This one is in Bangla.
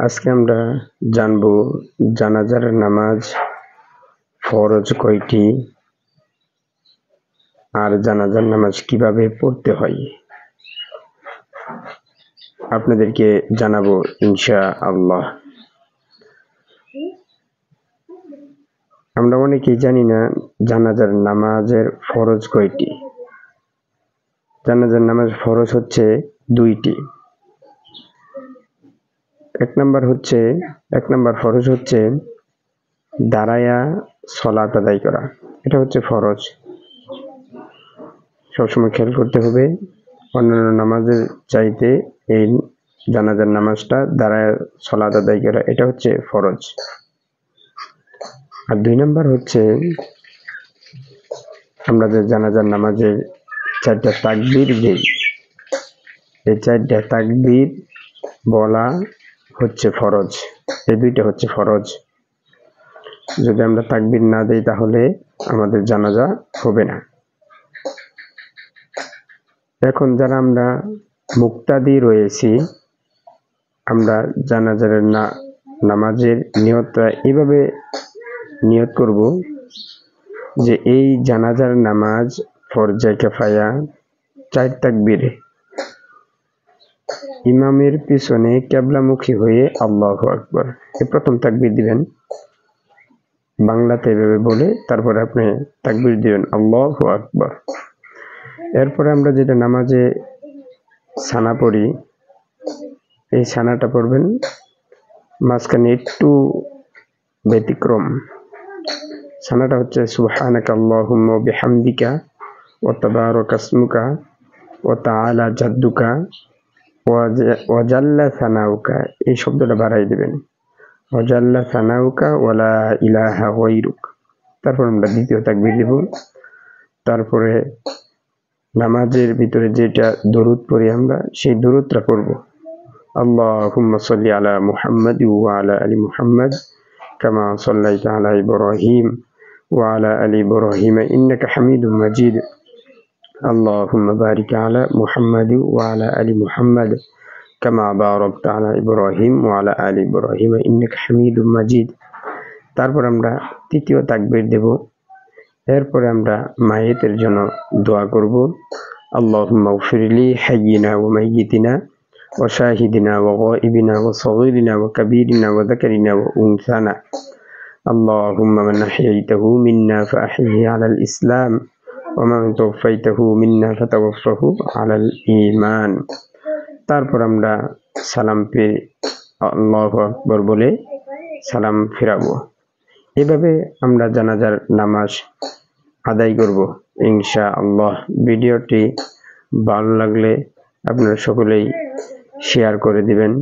আজকে আমরা জানব জানাজার নামাজ ফরজ কয়টি আর জানাজার নামাজ কিভাবে পড়তে হয় আপনাদেরকে জানাবো ইনশাআল্লাহ। আমরা অনেকেই জানি না জানাজার নামাজের ফরজ কয়টি। জানাজার নামাজ ফরজ হচ্ছে দুইটি। এক নাম্বার ফরজ হচ্ছে দাঁড়ায়া সালাত আদায় করা, এটা হচ্ছে ফরজ। সবসময় খেয়াল করতে হবে, অন্যান্য নামাজের চাইতে এই জানাজার নামাজটা দাঁড়ায়া সালাত আদায় করা, এটা হচ্ছে ফরজ। আর 2 নাম্বার হচ্ছে আমরা যে জানাজার নামাজের 4টা তাকবীর দেই, এই 4টা তাকবীর বলা হচ্ছে ফরজ। এই 2টা হচ্ছে ফরজ। যদি আমরা তাকবীর না দেই তাহলে আমাদের জানাজা হবে না। এখন যারা আমরা মুক্তাদি রয়েছি, আমরা জানাজার নামাজের নিয়তটা এভাবে নিয়ত করব যে এই জানাজার নামাজ ফরজে কিফায়া 4 তাকবীর, ইমামের পিছনে কিবলামুখী হয়ে আল্লাহু আকবার, এই প্রথম তাকবীর দিবেন বাংলাতে এভাবে বলে, তারপরে আপনি তাকবীর দিবেন আল্লাহু আকবার। এরপরে আমরা যেটা নামাজে সানা পড়ি, এই সানাটা পড়বেন মাঝখানে একটু ব্যতিক্রম। সানাটা হচ্ছে সুবহানাকা আল্লাহুম্মা বিহামদিকা ওয়া তাবারাকা ইসমুকা ওয়া তাআলা জাদ্দুকা ওয়া জাল্লা সানাউকা, এই শব্দটা বাড়াই দিবেন, ওয়া জাল্লা সানাউকা ওয়া লা ইলাহা গায়রুক। তারপর আমরা দ্বিতীয় তাকবীর দিব। তারপরে নামাজের ভিতরে যেটা দরুদ পড়ি আমরা, সেই দরুদটা পড়ব, আল্লাহুম্মা সাল্লি আলা মুহাম্মাদ ওয়া আলা আলি মুহাম্মাদ কামা সাল্লাইতা আলা ইব্রাহিম ওয়া আলা আলি ইব্রাহিম ইন্নাকা হামিদুম মাজিদ, আল্লাহুম্মা বারিক আলা মুহাম্মাদ ওয়া আলা আলি মুহাম্মাদ কামা বারাকতা আলা ইব্রাহিম ওয়া আলা আলি ইব্রাহিম ইন্নাকা হামিদুম মাজিদ। তারপর আমরা তৃতীয় তাকবীর দেব। এরপরে আমরা মাইয়েতের জন্য দোয়া করব, আল্লাহুম্মা গফিরলি হাইয়িনা ওয়া মাইয়িতিনা ওয়া শাহিদিনা ওয়া গায়িবিনা ওয়া সগীরিনা ওয়া কাবীরিনা ওয়া যাকারিনা ওয়া উনসানা, আল্লাহুম্মা মান আহইয়াইতাহু মিন্না ফাআহইহি আলাল ইসলাম ওয়া মান তাওফাইতাহু মিন্না ফাতাওফাহু আলাল ঈমান। তারপর আমরা সালাম ফিরে আল্লাহু আকবার বলে সালাম ফিরাবো। এভাবে আমরা জানাজার নামাজ আদায় করব ইনশাআল্লাহ। ভিডিওটি ভালো লাগলে আপনারা সকলেই শেয়ার করে দিবেন।